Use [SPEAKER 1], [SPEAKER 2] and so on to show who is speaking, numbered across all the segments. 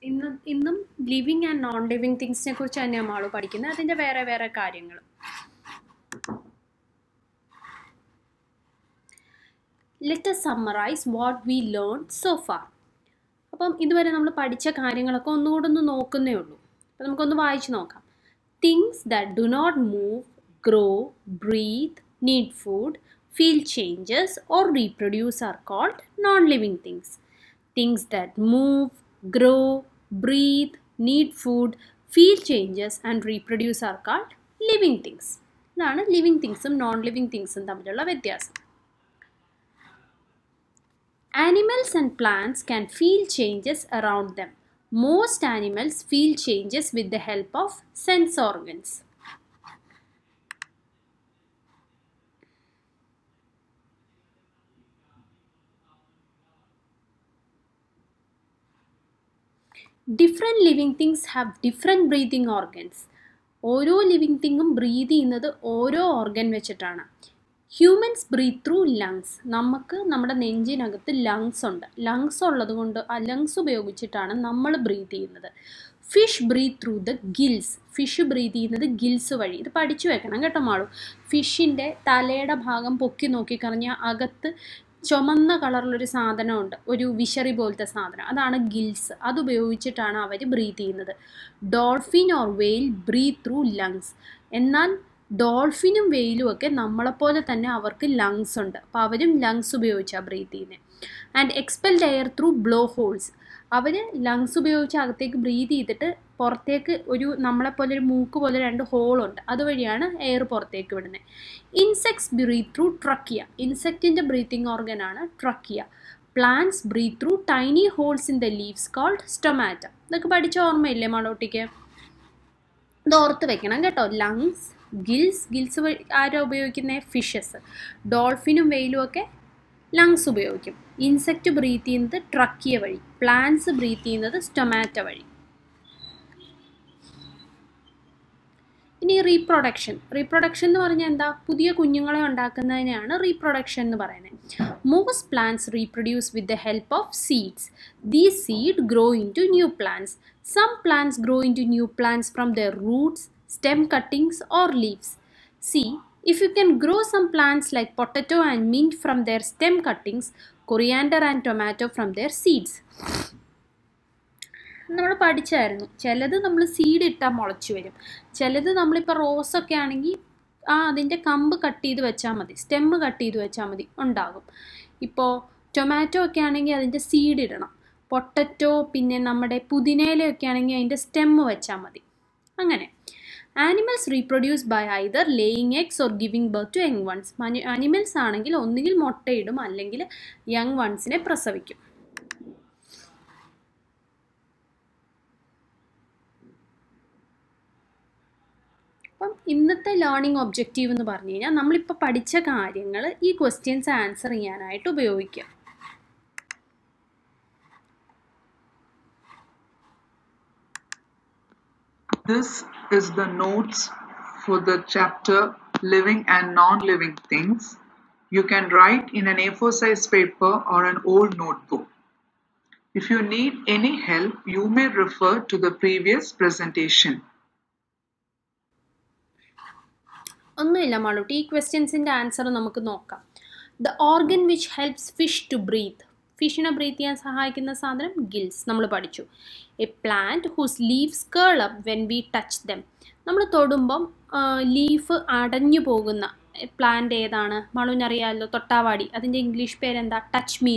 [SPEAKER 1] ഇന്നും living and non living തിങ്സിനെ കുറിച്ച് തന്നെയാണ് നമ്മൾ പഠിക്കുന്നത്. അതിൻ്റെ വേറെ വേറെ കാര്യങ്ങൾ. Let us summarize what we learned so far. അപ്പം ഇതുവരെ നമ്മൾ പഠിച്ച കാര്യങ്ങളൊക്കെ ഒന്നുകൂടെ ഒന്ന് നോക്കുന്നേ ഉള്ളൂ. അപ്പം നമുക്കൊന്ന് വായിച്ചു നോക്കാം. Things that do not move, grow, breathe, need food, feel changes or reproduce are called non-living things. Things that move, grow, breathe, need food, feel changes and reproduce are called living things. ഇതാണ് living തിങ്സും non living തിങ്സും തമ്മിലുള്ള വ്യത്യാസം. Animals and plants can feel changes around them. Most animals feel changes with the help of sense organs. Different living things have different breathing organs. ഓരോ living തിങ്ങും breath ചെയ്യുന്നത് ഓരോ organ വെച്ചിട്ടാണ്. Humans breath through lungs. നമുക്ക് നമ്മുടെ നെഞ്ചിനകത്ത് lungs ഉണ്ട്. Lungs ഉള്ളത് കൊണ്ട് ആ ലങ്സ് ഉപയോഗിച്ചിട്ടാണ് നമ്മൾ ബ്രീത്ത് ചെയ്യുന്നത്. Fish breathe through the gills. Fish breathe ചെയ്യുന്നത് ഗിൽസ് വഴി. ഇത് പഠിച്ചു വെക്കണം കേട്ടോ മാളു. ഫിഷിൻ്റെ തലയുടെ ഭാഗം പൊക്കി നോക്കിക്കറിഞ്ഞാൽ അകത്ത് ചുമന്ന കളറിലൊരു സാധനമുണ്ട്, ഒരു വിഷറി പോലത്തെ സാധനം, അതാണ് ഗിൽസ്. അതുപയോഗിച്ചിട്ടാണ് അവർ ബ്രീത്ത് ചെയ്യുന്നത്. ഡോൾഫിൻ ഓർ വെയിൽ ബ്രീത്ത് ത്രൂ ലങ്സ്. എന്നാൽ ഡോൾഫിനും വെയിലും ഒക്കെ നമ്മളെപ്പോലെ തന്നെ അവർക്ക് ലങ്സ് ഉണ്ട്. അപ്പോൾ അവരും ലങ്സ് ഉപയോഗിച്ചാണ് ബ്രീത്ത് ചെയ്യുന്നത്. And expelled air through blow holes. അവർ ലങ്സ് ഉപയോഗിച്ച് അകത്തേക്ക് ബ്രീത്ത് ചെയ്തിട്ട് പുറത്തേക്ക് നമ്മളെപ്പോലെ ഒരു മൂക്ക് പോലെ 2 ഹോളുണ്ട്, അതുവഴിയാണ് എയർ പുറത്തേക്ക് വിടുന്നത്. Insects breathe through trachea. ഇൻസെക്റ്റിൻ്റെ ബ്രീത്തിങ് ഓർഗനാണ് trachea. Plants breathe through tiny holes in the leaves called stomata. ഇതൊക്കെ പഠിച്ച ഓർമ്മയില്ലേ മാളോട്ടിക്ക്? ഇത് ഓർത്ത് വെക്കണം കേട്ടോ. ലങ്സ്, ഗിൽസ് ആരാ ഉപയോഗിക്കുന്നത്? ഫിഷസ്. ഡോൾഫിനും വെയിലും ഒക്കെ ലങ്സ് ഉപയോഗിക്കും. ഇൻസെക്റ്റ് ബ്രീത്ത് ചെയ്യുന്നത് ട്രക്കിയ വഴി. പ്ലാന്റ്സ് ബ്രീത്ത് ചെയ്യുന്നത് സ്റ്റൊമാറ്റ വഴി. ഇനി റീപ്രൊഡക്ഷൻ എന്ന് പറഞ്ഞാൽ എന്താ? പുതിയ കുഞ്ഞുങ്ങളെ ഉണ്ടാക്കുന്നതിനെയാണ് റീപ്രൊഡക്ഷൻ എന്ന് പറയുന്നത്. Most plants reproduce with the help of seeds. These seed grow into new plants. Some plants grow into new plants from their roots, stem cuttings or leaves. See, if you can grow some plants like potato and mint from their stem cuttings, coriander and tomato from their seeds. നമ്മൾ പഠിച്ചായിരുന്നു. ചിലത് നമ്മൾ seed ഇട്ടാൽ മുളച്ചു വരും. ചിലത് നമ്മളിപ്പോൾ റോസൊക്കെ ആണെങ്കിൽ അതിൻ്റെ കമ്പ് കട്ട് ചെയ്ത് വെച്ചാൽ മതി, സ്റ്റെമ്മ് കട്ട് ചെയ്ത് വെച്ചാൽ മതി, ഉണ്ടാകും. ഇപ്പോൾ ടൊമാറ്റോ ഒക്കെ ആണെങ്കിൽ അതിൻ്റെ സീഡ് ഇടണം. പൊട്ടറ്റോ പിന്നെ നമ്മുടെ പുതിനയിലൊക്കെ ആണെങ്കിൽ അതിൻ്റെ സ്റ്റെമ്മ് വെച്ചാൽ മതി. അങ്ങനെ animals reproduce by either laying eggs or giving birth to young ones. Animals ആണെങ്കിൽ ഒന്നുകിൽ മുട്ടയിടും അല്ലെങ്കിൽ യങ് വൺസിനെ പ്രസവിക്കും. അപ്പം ഇന്നത്തെ ലേണിംഗ് ഒബ്ജക്റ്റീവ് എന്ന് പറഞ്ഞു കഴിഞ്ഞാൽ നമ്മളിപ്പോൾ പഠിച്ച കാര്യങ്ങൾ ഈ ക്വസ്റ്റ്യൻസ് ആൻസർ ചെയ്യാനായിട്ട് ഉപയോഗിക്കുക.
[SPEAKER 2] This is the notes for the chapter Living and Non-Living Things. You can write in an A4 size paper or an old notebook. If you need any help, you may refer to the previous presentation.
[SPEAKER 1] ഒന്നുമില്ല മാളൂട്ടി, ഈ ക്വസ്റ്റ്യൻസിൻ്റെ answer നമുക്ക് നോക്കാം. The organ which helps fish to breathe. ഫിഷിനെ breathe ചെയ്യാൻ സഹായിക്കുന്ന സാധനം gills, നമ്മൾ പഠിച്ചു. A plant whose leaves curl up when we touch them. നമ്മൾ തൊടുമ്പം ലീഫ് അടഞ്ഞു പോകുന്ന പ്ലാന്റ് ഏതാണ്? മാളൂനറിയാമല്ലോ, തൊട്ടാവാടി. അതിൻ്റെ ഇംഗ്ലീഷ് പേരെന്താ? Touch me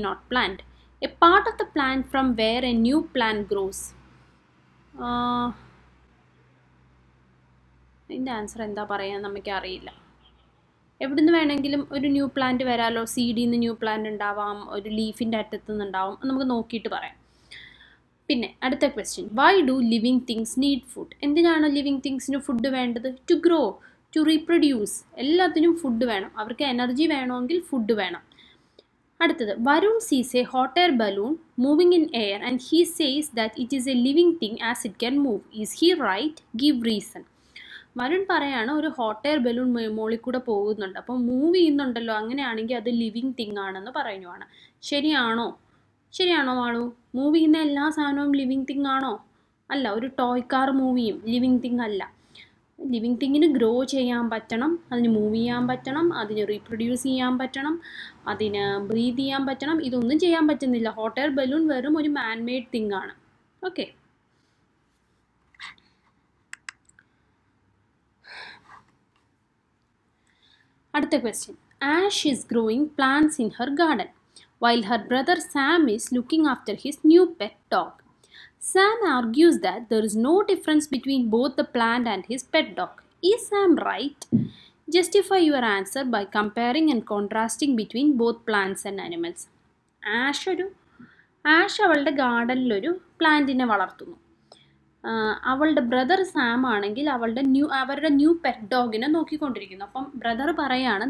[SPEAKER 1] not plant. A part of the plant from where a new plant grows. ഇതിൻ്റെ ആൻസർ എന്താ പറയാൻ നമുക്കറിയില്ല. എവിടുന്ന് വേണമെങ്കിലും ഒരു ന്യൂ പ്ലാന്റ് വരാമല്ലോ. സീഡിൽ നിന്ന് ന്യൂ പ്ലാന്റ് ഉണ്ടാവാം, ഒരു ലീഫിൻ്റെ അറ്റത്തു നിന്നുണ്ടാവാം. നമുക്ക് നോക്കിയിട്ട് പറയാം. പിന്നെ അടുത്ത question, why do living things need food? എന്തിനാണ് ലിവിങ് തിങ്സിന് ഫുഡ് വേണ്ടത്? To grow, to reproduce. എല്ലാത്തിനും ഫുഡ് വേണം. അവർക്ക് എനർജി വേണമെങ്കിൽ ഫുഡ് വേണം. അടുത്തത്, Varun sees a hot air balloon moving in air and he says that it is a living thing as it can move. Is he right? Give reason. Varun പറയാണ് ഒരു hot air balloon മുകളിൽ കൂടെ പോകുന്നുണ്ട്, അപ്പോൾ move ചെയ്യുന്നുണ്ടല്ലോ, അങ്ങനെയാണെങ്കിൽ അത് ലിവിങ് തിങ് ആണെന്ന് പറയുവാണ്. ശരിയാണോ? ശരിയാണോ മാളു? മൂവ് ചെയ്യുന്ന എല്ലാ സാധനവും ലിവിങ് തിങ് ആണോ? അല്ല. ഒരു ടോയ് കാർ മൂവിയും ലിവിങ് തിങ് അല്ല. ലിവിങ് തിങ്ങിന് ഗ്രോ ചെയ്യാൻ പറ്റണം, അതിന് മൂവ് ചെയ്യാൻ പറ്റണം, അതിന് റീപ്രൊഡ്യൂസ് ചെയ്യാൻ പറ്റണം, അതിന് ബ്രീത്ത് ചെയ്യാൻ പറ്റണം. ഇതൊന്നും ചെയ്യാൻ പറ്റുന്നില്ല. ഹോട്ട് എയർ ബലൂൺ വെറും ഒരു മാൻ മെയ്ഡ് തിങ് ആണ്. ഓക്കെ. അടുത്ത question. Ash is growing plants in her garden while her brother Sam is looking after his new pet dog. Sam argues that there is no difference between both the plant and his pet dog. Is Sam right? Justify your answer by comparing and contrasting between both plants and animals. Ash അവളുടെ ഗാർഡനിലൊരു പ്ലാന്റിനെ വളർത്തുന്നു. അവളുടെ brother Sam ആണെങ്കിൽ അവരുടെ new pet ഡോഗിനെ നോക്കിക്കൊണ്ടിരിക്കുന്നു. അപ്പം brother പറയാണ്,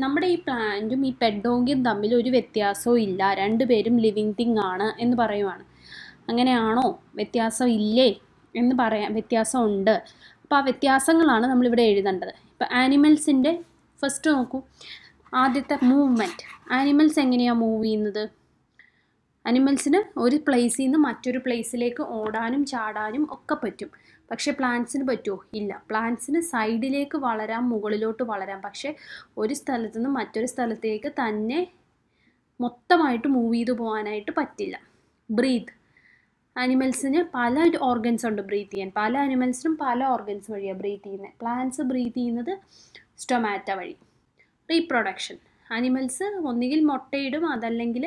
[SPEAKER 1] നമ്മുടെ ഈ പ്ലാന്റും ഈ പെറ്റ് ഡോഗും തമ്മിൽ ഒരു വ്യത്യാസവും ഇല്ല, രണ്ടുപേരും ലിവിങ് തിങ് ആണ് എന്ന് പറയുവാണ്. അങ്ങനെയാണോ? വ്യത്യാസം ഇല്ലേ എന്ന് പറയാം. വ്യത്യാസമുണ്ട്. അപ്പോൾ ആ വ്യത്യാസങ്ങളാണ് നമ്മളിവിടെ എഴുതേണ്ടത്. ഇപ്പം ആനിമൽസിൻ്റെ ഫസ്റ്റ് നോക്കൂ. ആദ്യത്തെ മൂവ്മെൻറ്റ്. ആനിമൽസ് എങ്ങനെയാണ് മൂവ് ചെയ്യുന്നത്? അനിമൽസിന് ഒരു പ്ലേസിൽ നിന്ന് മറ്റൊരു പ്ലേസിലേക്ക് ഓടാനും ചാടാനും ഒക്കെ പറ്റും. പക്ഷേ പ്ലാന്റ്സിന് പറ്റുമോ? ഇല്ല. പ്ലാന്റ്സിന് സൈഡിലേക്ക് വളരാം, മുകളിലോട്ട് വളരാം. പക്ഷേ ഒരു സ്ഥലത്തു നിന്ന് മറ്റൊരു സ്ഥലത്തേക്ക് തന്നെ മൊത്തമായിട്ട് മൂവ് ചെയ്തു പോകാനായിട്ട് പറ്റില്ല. ബ്രീത്ത്. അനിമൽസിന് പല ഓർഗൻസ് ഉണ്ട് ബ്രീത്ത് ചെയ്യാൻ. പല അനിമൽസിനും പല ഓർഗൻസ് വഴിയാണ് ബ്രീത്ത് ചെയ്യുന്നത്. പ്ലാന്റ്സ് ബ്രീത്ത് ചെയ്യുന്നത് സ്റ്റൊമാറ്റ വഴി. റീപ്രൊഡക്ഷൻ. അനിമൽസ് ഒന്നുകിൽ മുട്ടയിടും, അതല്ലെങ്കിൽ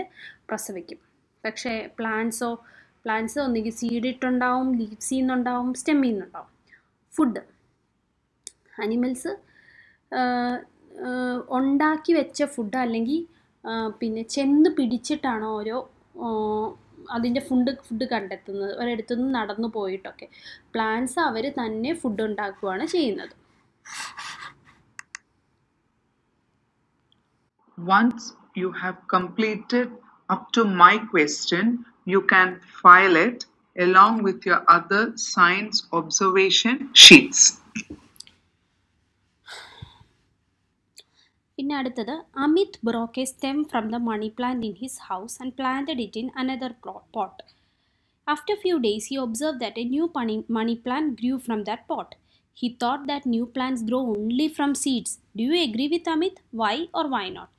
[SPEAKER 1] പ്രസവിക്കും. പക്ഷേ പ്ലാന്റ്സ് ഒന്നുകിൽ സീഡ് ഇട്ടുണ്ടാവും, ലീവ്സിൽ നിന്നുണ്ടാവും, സ്റ്റെമ്മിൽ നിന്നുണ്ടാവും. ഫുഡ്. അനിമൽസ് ഉണ്ടാക്കി വെച്ച ഫുഡ് അല്ലെങ്കിൽ പിന്നെ ചെന്ന് പിടിച്ചിട്ടാണ് അതിൻ്റെ ഫുഡ് കണ്ടെത്തുന്നത്, ഒരിടത്തുനിന്ന് നടന്നു പോയിട്ടൊക്കെ. പ്ലാന്റ്സ് അവർ തന്നെ ഫുഡ് ഉണ്ടാക്കുകയാണ് ചെയ്യുന്നത്.
[SPEAKER 2] Once you have completed up to my question, you can file it along with your other science observation sheets.
[SPEAKER 1] പിന്നെ അടുത്തത്, Amit broke a stem from the money plant in his house and planted it in another pot. After few days, he observed that a new money plant grew from that pot. He thought that new plants grow only from seeds. Do you agree with Amit? Why or why not?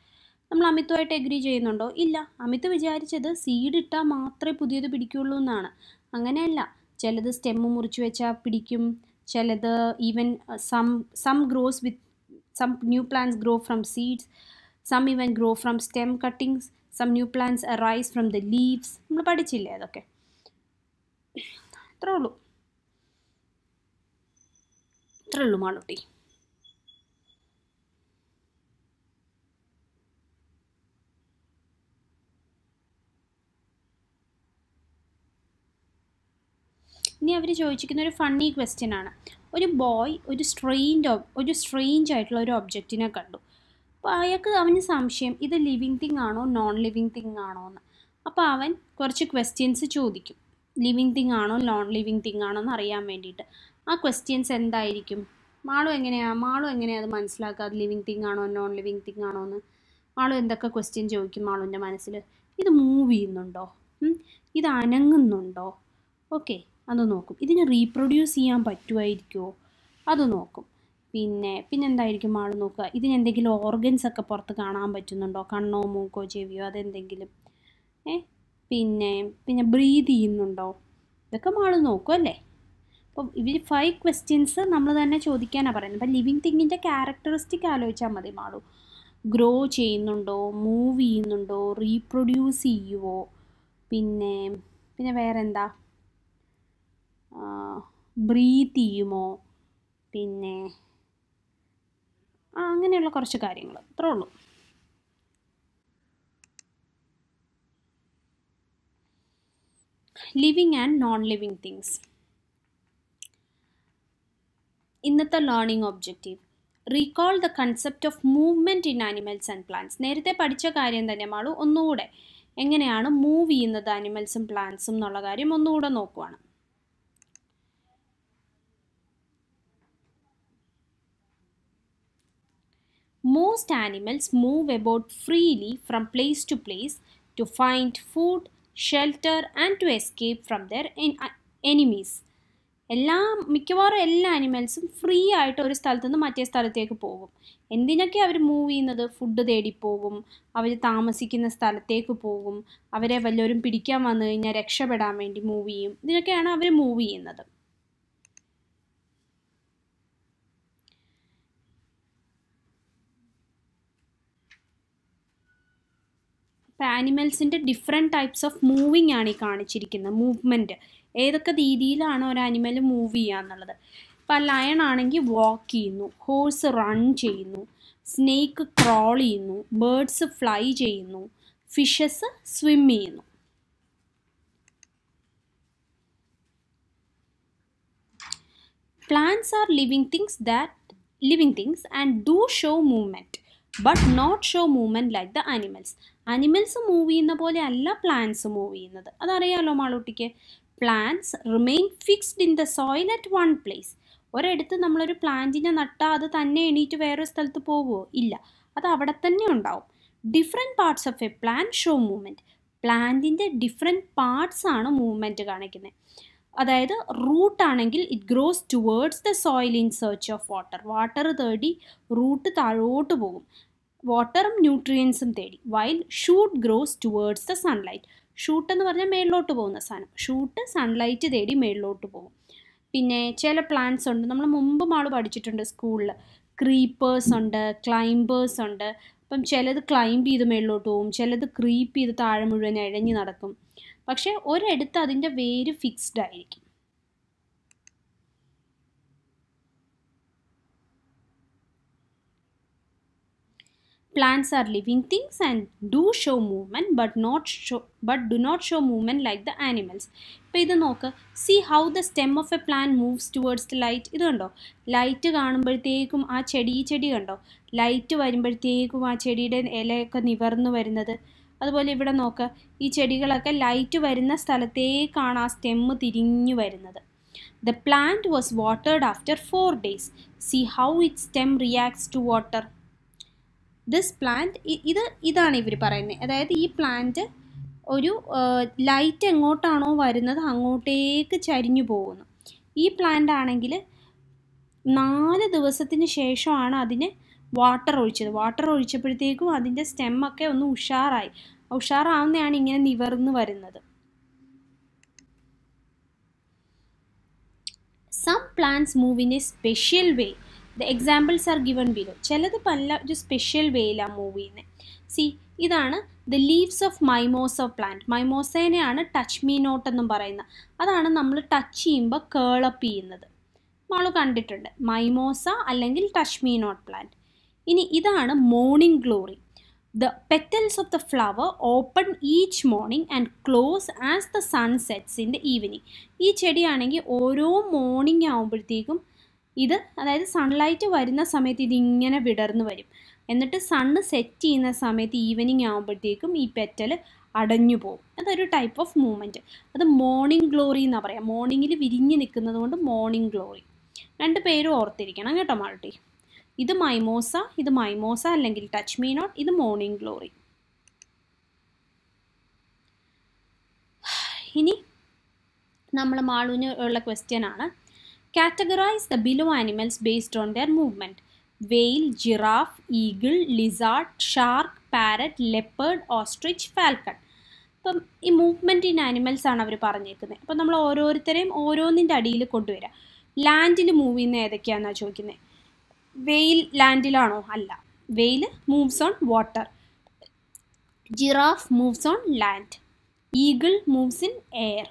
[SPEAKER 1] നമ്മൾ അമിത്തുമായിട്ട് agree ചെയ്യുന്നുണ്ടോ? ഇല്ല. അമിത് വിചാരിച്ചത് seed ഇട്ടാൽ മാത്രമേ പുതിയത് പിടിക്കുള്ളൂ എന്നാണ്. അങ്ങനെയല്ല. ചിലത് സ്റ്റെമ്മ് മുറിച്ച് വെച്ചാൽ പിടിക്കും, ചിലത് even some gross with some new plants grow from seeds, some even grow from stem cuttings, some new plants arise from the leaves. നമ്മൾ പഠിച്ചില്ലേ അതൊക്കെ? അത്രേ ഉള്ളൂ മാളുട്ടി. ഇനി അവർ ചോദിച്ചിരിക്കുന്ന ഒരു ഫണ്ണി ക്വസ്റ്റ്യൻ ആണ്. ഒരു ബോയ് ഒരു സ്ട്രെയിഞ്ച് ആയിട്ടുള്ള ഒരു ഒബ്ജക്റ്റിനെ കണ്ടു. അപ്പോൾ അവന് സംശയം, ഇത് ലിവിങ് തിങ് ആണോ നോൺ ലിവിങ് തിങ് ആണോ എന്ന്. അപ്പോൾ അവൻ കുറച്ച് ക്വസ്റ്റ്യൻസ് ചോദിക്കും. ലിവിങ് തിങ് ആണോ നോൺ ലിവിങ് തിങ് ആണോ എന്ന് അറിയാൻ വേണ്ടിയിട്ട്. ആ ക്വസ്റ്റ്യൻസ് എന്തായിരിക്കും? മാളു എങ്ങനെയാണ് അത് മനസ്സിലാക്കുക? അത് ലിവിങ് തിങ് ആണോ നോൺ ലിവിങ് തിങ് ആണോ എന്ന്. മാളു എന്തൊക്കെ ക്വസ്റ്റ്യൻ ചോദിക്കും മാളുവിൻ്റെ മനസ്സിൽ? ഇത് മൂവ് ചെയ്യുന്നുണ്ടോ? ഇത് അനങ്ങുന്നുണ്ടോ? ഓക്കെ, അത് നോക്കും. ഇതിന് റീപ്രൊഡ്യൂസ് ചെയ്യാൻ പറ്റുമായിരിക്കുമോ? അത് നോക്കും. പിന്നെ എന്തായിരിക്കും ആൾ നോക്കുക? ഇതിനെന്തെങ്കിലും ഓർഗൻസ് ഒക്കെ പുറത്ത് കാണാൻ പറ്റുന്നുണ്ടോ? കണ്ണോ മൂക്കോ ചെവിയോ അതെന്തെങ്കിലും. പിന്നെ ബ്രീത്ത് ചെയ്യുന്നുണ്ടോ? ഇതൊക്കെ ആൾ നോക്കും അല്ലേ? അപ്പം ഇവർ 5 ക്വസ്റ്റ്യൻസ് നമ്മൾ തന്നെ ചോദിക്കാനാണ് പറയുന്നത്. അപ്പം ലിവിങ് തിങ്ങിൻ്റെ ക്യാരക്ടറിസ്റ്റിക് ആലോചിച്ചാൽ മതി. മാളു ഗ്രോ ചെയ്യുന്നുണ്ടോ, മൂവ് ചെയ്യുന്നുണ്ടോ, റീപ്രൊഡ്യൂസ് ചെയ്യുമോ, പിന്നെ വേറെന്താ, ബ്രീത്ത് ചെയ്യുമോ, പിന്നെ അങ്ങനെയുള്ള കുറച്ച് കാര്യങ്ങൾ. അത്രേ ഉള്ളൂ. Living and non living things. ഇന്നത്തെ learning objective, recall the concept of movement in animals and plants. നേരത്തെ പഠിച്ച കാര്യം തന്നെ മാളു ഒന്നുകൂടെ എങ്ങനെയാണ് മൂവ് ചെയ്യുന്നത് ആനിമൽസും പ്ലാന്റ്സും എന്നുള്ള കാര്യം ഒന്നുകൂടെ നോക്കുവാണ്. Most animals move about freely from place to place to find food, shelter and to escape from their enemies. മിക്കവാറും എല്ലാ ആനിമൽസും ഫ്രീ ആയിട്ട് ഒരു സ്ഥലത്തു നിന്ന് മറ്റേ സ്ഥലത്തേക്ക് പോകും. എന്തിനൊക്കെ അവർ മൂവ് ചെയ്യുന്നത്? ഫുഡ് തേടി പോകും, അവർ താമസിക്കുന്ന സ്ഥലത്തേക്ക് പോകും, അവരെ വല്ലവരും പിടിക്കാൻ വന്നു കഴിഞ്ഞാൽ രക്ഷപ്പെടാൻ വേണ്ടി മൂവ് ചെയ്യും. ഇതിനൊക്കെയാണ് അവർ മൂവ് ചെയ്യുന്നത്. ഇപ്പോൾ ആനിമൽസിൻ്റെ ഡിഫറെൻറ്റ് ടൈപ്സ് ഓഫ് മൂവിങ് ആണ് ഈ കാണിച്ചിരിക്കുന്നത്. മൂവ്മെൻറ്റ് ഏതൊക്കെ രീതിയിലാണ് ഒരു ആനിമൽ മൂവ് ചെയ്യുക എന്നുള്ളത്. ഇപ്പോൾ ലയൺ ആണെങ്കിൽ വാക്ക് ചെയ്യുന്നു, ഹോഴ്സ് റൺ ചെയ്യുന്നു, സ്നേക്ക് ക്രോൾ ചെയ്യുന്നു, ബേർഡ്സ് ഫ്ലൈ ചെയ്യുന്നു, ഫിഷസ് സ്വിം ചെയ്യുന്നു. Plants are living things and do show movement, but not show movement like the animals. Animals move ചെയ്യുന്ന പോലെ അല്ല പ്ലാന്റ്സ് മൂവ് ചെയ്യുന്നത്. അതറിയാലോ മാളൂട്ടിക്ക്. Plants remain fixed in the soil at one place. ഒരിടത്ത് നമ്മളൊരു പ്ലാന്റിനെ നട്ടാൽ അത് തന്നെ എണീറ്റ് വേറൊരു സ്ഥലത്ത് പോകുമോ? ഇല്ല, അത് അവിടെ തന്നെ ഉണ്ടാവും. Different parts of A plant show movement. പ്ലാന്റിൻ്റെ ഡിഫറെൻറ്റ് പാർട്സ് ആണ് മൂവ്മെൻറ്റ് കാണിക്കുന്നത്. അതായത് റൂട്ട് ആണെങ്കിൽ it gross towards the soil in search of water. Water തേടി റൂട്ട് താഴോട്ട് പോകും, വാട്ടറും ന്യൂട്രിയൻസും തേടി. While shoot gross towards the sunlight. Shoot എന്ന് പറഞ്ഞാൽ മേളിലോട്ട് പോകുന്ന സാധനം. ഷൂട്ട് സൺലൈറ്റ് തേടി മേളിലോട്ട് പോകും. പിന്നെ ചില പ്ലാന്റ്സ് ഉണ്ട്, നമ്മൾ മുമ്പ് പഠിച്ചിട്ടുണ്ട് സ്കൂളിൽ. ക്രീപ്പേഴ്സ് ഉണ്ട്, ക്ലൈംബേഴ്സ് ഉണ്ട്. അപ്പം ചിലത് ക്ലൈംബ് ചെയ്ത് മേളിലോട്ട് പോകും, ചിലത് ക്രീപ്പ് ചെയ്ത് താഴെ മുഴുവൻ ഇഴഞ്ഞ് നടക്കും. പക്ഷേ ഒരിടത്ത് അതിൻ്റെ വേര് ഫിക്സ്ഡ് ആയിരിക്കും. Plants are living things and do show movement but do not show movement like the animals. ഇപ്പോൾ ഇത് നോക്ക്. See how the stem of a plant moves towards the light. ഇത് കണ്ടോ? ലൈറ്റ് കാണുമ്പോഴത്തേക്കും ആ ചെടി കണ്ടോ? ലൈറ്റ് വരുമ്പോഴത്തേക്കും ആ ചെടിയുടെ ഇലയൊക്കെ നിവർന്നു വരുന്നത്. അതുപോലെ ഇവിടെ നോക്ക്, ഈ ചെടികളൊക്കെ ലൈറ്റ് വരുന്ന സ്ഥലത്തേക്കാണ് ആ സ്റ്റെമ്മ് തിരിഞ്ഞു വരുന്നത്. The plant was watered after 4 days. See how its stem reacts to water. This plant ഇതാണ് ഇവർ പറയുന്നത്. അതായത് ഈ പ്ലാന്റ് ഒരു ലൈറ്റ് എങ്ങോട്ടാണോ വരുന്നത് അങ്ങോട്ടേക്ക് ചരിഞ്ഞു പോകുന്നു. ഈ പ്ലാന്റ് ആണെങ്കിൽ 4 ദിവസത്തിന് ശേഷമാണ് അതിന് വാട്ടർ ഒഴിച്ചത്. വാട്ടർ ഒഴിച്ചപ്പോഴത്തേക്കും അതിൻ്റെ സ്റ്റെമ്മൊക്കെ ഒന്ന് ഉഷാറാവുന്നതാണ് ഇങ്ങനെ നിവർന്ന് വരുന്നത്. Some plants move in a special way. The examples are given below. ചിലത് പല ഒരു സ്പെഷ്യൽ വേയിലാണ് മൂവ് ചെയ്യുന്നത്. സി, ഇതാണ് the leaves of mimosa plant. മൈമോസേനെയാണ് ടച്ച് മീ നോട്ട് എന്നും പറയുന്നത്. അതാണ് നമ്മൾ ടച്ച് ചെയ്യുമ്പോൾ കേളപ്പ് ചെയ്യുന്നത്. നമ്മൾ കണ്ടിട്ടുണ്ട് മൈമോസ അല്ലെങ്കിൽ ടച്ച് മീ നോട്ട് പ്ലാന്റ്. ഇനി ഇതാണ് morning glory. The petals of the flower open each morning and close as the sun sets in the evening. ഈ ചെടിയാണെങ്കിൽ ഓരോ മോർണിംഗ് ആകുമ്പോഴത്തേക്കും ഇത്, അതായത് സൺലൈറ്റ് വരുന്ന സമയത്ത് ഇതിങ്ങനെ വിടർന്ന് വരും. എന്നിട്ട് സണ്ണ് സെറ്റ് ചെയ്യുന്ന സമയത്ത് ഈവനിങ് ആകുമ്പോഴത്തേക്കും ഈ പെറ്റൽ അടഞ്ഞു പോകും. അതൊരു ടൈപ്പ് ഓഫ് മൂവ്മെൻറ്റ്. അത് മോർണിംഗ് ഗ്ലോറി എന്നാണ് പറയുക. മോർണിംഗിൽ വിരിഞ്ഞ് നിൽക്കുന്നത് കൊണ്ട് മോർണിംഗ് ഗ്ലോറി. 2 പേരും ഓർത്തിരിക്കണം കേട്ടോ മാൾട്ടി. ഇത് മൈമോസ അല്ലെങ്കിൽ ടച്ച് മീ നോട്ട്, ഇത് മോർണിംഗ് ഗ്ലോറി. ഇനി നമ്മൾ മാളുവിന് ഉള്ള ക്വസ്റ്റ്യൻ ആണ്, categorize the below animals based on their movement. Whale, giraffe, eagle, lizard, shark, parrot, leopard, ostrich, falcon. അപ്പം ഈ മൂവ്മെൻറ്റ് ഇൻ ആനിമൽസ് ആണ് അവർ പറഞ്ഞേക്കുന്നത്. അപ്പം നമ്മൾ ഓരോരുത്തരെയും ഓരോന്നിൻ്റെ അടിയിൽ കൊണ്ടുവരാം. ലാൻഡിൽ മൂവ് ചെയ്യുന്ന ഏതൊക്കെയാണെന്നാണ് ചോദിക്കുന്നത്. വെയിൽ ലാൻഡിലാണോ? അല്ല. വെയിൽ moves on water. Giraffe moves on land. Eagle moves in air.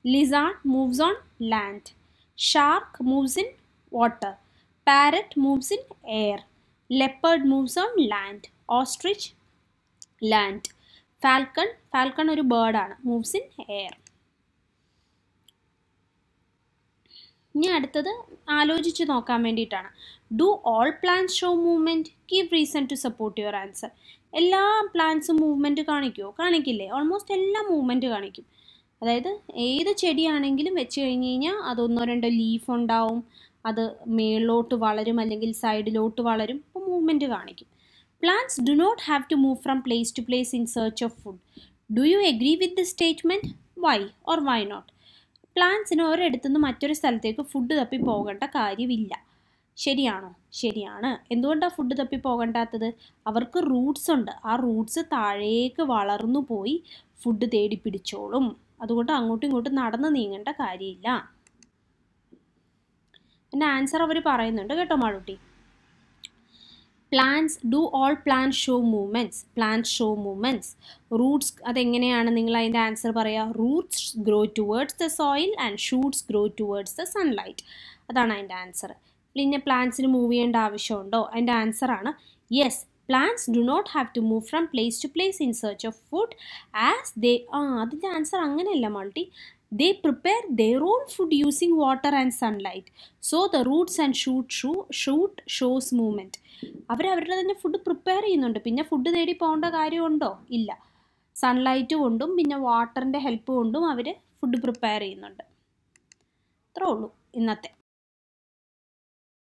[SPEAKER 1] Lizard moves on land. Shark moves in water. Parrot moves in air. Leopard moves on land. Ostrich land. Falcon ഒരു ബേർഡാണ്, moves in air. ഇനി അടുത്തത് ആലോചിച്ച് നോക്കാൻ വേണ്ടിയിട്ടാണ്. Do all plants show movement? Give reason to support your answer. എല്ലാ പ്ലാന്റ്സും movement കാണിക്കുമോ? കാണിക്കില്ലേ? ഓൾമോസ്റ്റ് എല്ലാ മൂവ്മെൻറ്റ് കാണിക്കും. അതായത് ഏത് ചെടിയാണെങ്കിലും വെച്ച് കഴിഞ്ഞ് കഴിഞ്ഞാൽ അത് 1-2 ലീഫ് ഉണ്ടാവും, അത് മേളിലോട്ട് വളരും അല്ലെങ്കിൽ സൈഡിലോട്ട് വളരും. അപ്പോൾ മൂവ്മെൻറ്റ് കാണിക്കും. Plants do not have to move from place to place in search of food. Do you agree with this statement? Why or why not? പ്ലാന്റ്സിന് ഒരിടത്തുനിന്ന് മറ്റൊരു സ്ഥലത്തേക്ക് ഫുഡ് തപ്പി പോകേണ്ട കാര്യമില്ല. ശരിയാണോ? ശരിയാണ്. എന്തുകൊണ്ടാണ് ഫുഡ് തപ്പി പോകണ്ടാത്തത്? അവർക്ക് റൂട്ട്സ് ഉണ്ട്. ആ റൂട്ട്സ് താഴേക്ക് വളർന്നു പോയി ഫുഡ് തേടി പിടിച്ചോളും. അതുകൊണ്ട് അങ്ങോട്ടും ഇങ്ങോട്ടും നടന്ന് നീങ്ങേണ്ട കാര്യമില്ല. എൻ്റെ ആൻസർ അവർ പറയുന്നുണ്ട് കേട്ടോ Malootty. Plants do all plants show movements. Plants show movements. Roots അതെങ്ങനെയാണ് നിങ്ങൾ അതിൻ്റെ ആൻസർ പറയുക? Roots grow towards the soil and shoots grow towards the sunlight. അതാണ് അതിൻ്റെ ആൻസർ. പിന്നെ പ്ലാന്റ്സിന് മൂവ് ചെയ്യേണ്ട ആവശ്യമുണ്ടോ? അതിൻ്റെ ആൻസറാണ് yes. Plants do not have to move from place to place in search of food as they അതിൻ്റെ ആൻസർ അങ്ങനെയല്ല Malti. They prepare their own food using water and sunlight. So the roots and shoot shows movement. അവരവരുടെ തന്നെ food prepare ചെയ്യുന്നുണ്ട്. പിന്നെ food തേടി പോകേണ്ട കാര്യമുണ്ടോ? ഇല്ല. സൺലൈറ്റ് കൊണ്ടും പിന്നെ വാട്ടറിൻ്റെ ഹെൽപ്പ് കൊണ്ടും അവർ ഫുഡ് പ്രിപ്പയർ ചെയ്യുന്നുണ്ട്. അത്രേ ഉള്ളൂ ഇന്നത്തെ.